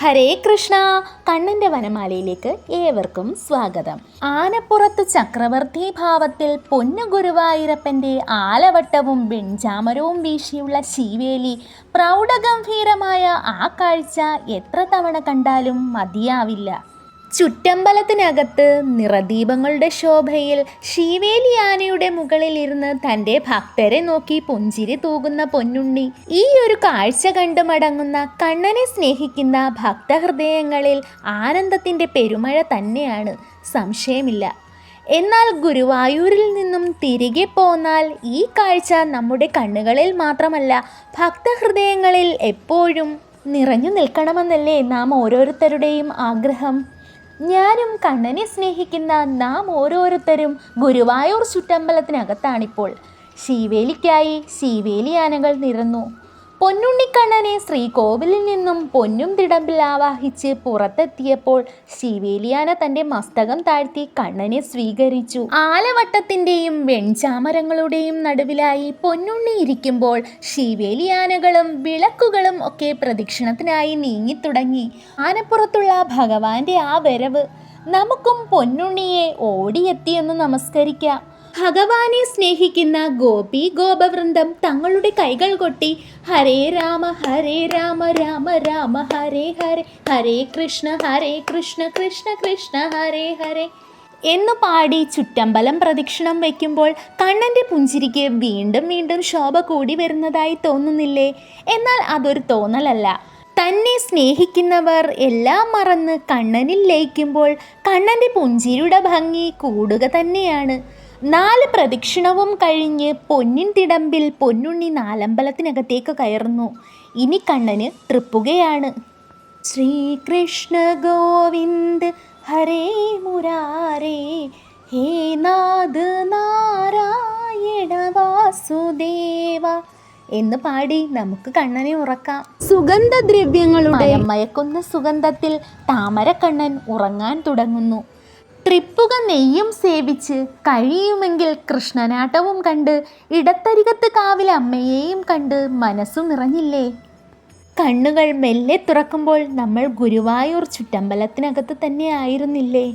ഹരേ കൃഷ്ണ. കണ്ണൻ്റെ വനമാലയിലേക്ക് ഏവർക്കും സ്വാഗതം. ആനപ്പുറത്ത് ചക്രവർത്തി ഭാവത്തിൽ പൊന്നു ഗുരുവായൂരപ്പൻ്റെ ആലവട്ടവും വെൺചാമരവും വീശിയുള്ള ശീവേലി, പ്രൗഢഗംഭീരമായ ആ കാഴ്ച എത്ര തവണ കണ്ടാലും മതിയാവില്ല. ചുറ്റമ്പലത്തിനകത്ത് നിറദീപങ്ങളുടെ ശോഭയിൽ ശീവേലി ആനയുടെ മുകളിൽ ഇരുന്ന് തൻ്റെ ഭക്തരെ നോക്കി പുഞ്ചിരി തൂകുന്ന പൊന്നുണ്ണി ഈ ഒരു കാഴ്ച കണ്ടു മടങ്ങുന്ന കണ്ണനെ സ്നേഹിക്കുന്ന ഭക്തഹൃദയങ്ങളിൽ ആനന്ദത്തിൻ്റെ പെരുമഴ തന്നെയാണ്, സംശയമില്ല. എന്നാൽ ഗുരുവായൂരിൽ നിന്നും തിരികെ പോന്നാൽ ഈ കാഴ്ച നമ്മുടെ കണ്ണുകളിൽ മാത്രമല്ല, ഭക്തഹൃദയങ്ങളിൽ എപ്പോഴും നിറഞ്ഞു നിൽക്കണമെന്നല്ലേ നാം ഓരോരുത്തരുടെയും ആഗ്രഹം. ഞാനും കണ്ണനെ സ്നേഹിക്കുന്ന നാം ഓരോരുത്തരും ഗുരുവായൂർ ചുറ്റമ്പലത്തിനകത്താണിപ്പോൾ. ശീവേലിക്കായി ശീവേലി ആനകൾ നിരന്നു. പൊന്നുണ്ണിക്കണ്ണനെ ശ്രീകോവിലിൽ നിന്നും പൊന്നും തിടമ്പിൽ ആവാഹിച്ച് പുറത്തെത്തിയപ്പോൾ ശീവേലിയാന തൻ്റെ മസ്തകം താഴ്ത്തി കണ്ണനെ സ്വീകരിച്ചു. ആലവട്ടത്തിൻ്റെയും വെൺചാമരങ്ങളുടെയും നടുവിലായി പൊന്നുണ്ണി ഇരിക്കുമ്പോൾ ശീവേലിയാനകളും വിളക്കുകളും ഒക്കെ പ്രദക്ഷിണത്തിനായി നീങ്ങിത്തുടങ്ങി. ആനപ്പുറത്തുള്ള ഭഗവാന്റെ ആ വരവ് നമുക്കും പൊന്നുണ്ണിയെ ഓടിയെത്തിയെന്ന് നമസ്കരിക്കാം. ഭഗവാനെ സ്നേഹിക്കുന്ന ഗോപി ഗോപവൃന്ദം തങ്ങളുടെ കൈകൾ കൊട്ടി ഹരേ രാമ രാമ രാമ ഹരേ ഹരേ, ഹരേ കൃഷ്ണ കൃഷ്ണ കൃഷ്ണ ഹരേ ഹരേ എന്നു പാടി ചുറ്റമ്പലം പ്രദക്ഷിണം വയ്ക്കുമ്പോൾ കണ്ണൻ്റെ പുഞ്ചിരിക്ക് വീണ്ടും വീണ്ടും ശോഭ കൂടി വരുന്നതായി തോന്നുന്നില്ലേ? എന്നാൽ അതൊരു തോന്നലല്ല. തന്നെ സ്നേഹിക്കുന്നവർ എല്ലാം മറന്ന് കണ്ണനിൽ ലയിക്കുമ്പോൾ കണ്ണൻ്റെ പുഞ്ചിരിയുടെ ഭംഗി കൂടുക തന്നെയാണ്. 4 പ്രദക്ഷിണവും കഴിഞ്ഞ് പൊന്നിൻ തിടമ്പിൽ പൊന്നുണ്ണി നാലമ്പലത്തിനകത്തേക്ക് കയറുന്നു. ഇനി കണ്ണന് തൃപ്പുകയാണ്. ശ്രീകൃഷ്ണ ഗോവിന്ദ് ഹരേ മുരാരേ, ഹേ നാഥ് നാരായണ വാസുദേവ എന്ന് പാടി നമുക്ക് കണ്ണനെ ഉറക്കാം. സുഗന്ധദ്രവ്യങ്ങളുടെ മയക്കുന്ന സുഗന്ധത്തിൽ താമരക്കണ്ണൻ ഉറങ്ങാൻ തുടങ്ങുന്നു. തൃപ്പുക നെയ്യും സേവിച്ച് കഴിയുമെങ്കിൽ കൃഷ്ണനാട്ടവും കണ്ട് ഇടത്തരികത്ത് കാവിലെ അമ്മയെയും കണ്ട് മനസ്സു നിറഞ്ഞില്ലേ? കണ്ണുകൾ മെല്ലെ തുറക്കുമ്പോൾ നമ്മൾ ഗുരുവായൂർ ചുറ്റമ്പലത്തിനകത്ത് തന്നെ ആയിരുന്നില്ലേ?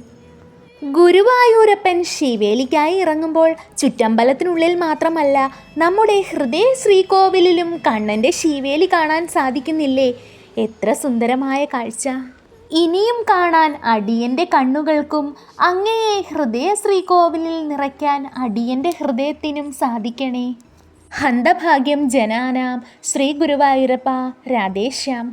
ഗുരുവായൂരപ്പൻ ശീവേലിക്കായി ഇറങ്ങുമ്പോൾ ചുറ്റമ്പലത്തിനുള്ളിൽ മാത്രമല്ല, നമ്മുടെ ഹൃദയ ശ്രീകോവിലിലും കണ്ണൻ്റെ ശീവേലി കാണാൻ സാധിക്കുന്നില്ലേ? എത്ര സുന്ദരമായ കാഴ്ച! ഇനിയും കാണാൻ അടിയൻ്റെ കണ്ണുകൾക്കും അങ്ങയെ ഹൃദയ ശ്രീകോവിലിൽ നിറയ്ക്കാൻ അടിയൻ്റെ ഹൃദയത്തിനും സാധിക്കണേ. ഹന്തഭാഗ്യം ജനാനാം. ശ്രീ ഗുരുവായൂരപ്പ രാധേശ്യാം.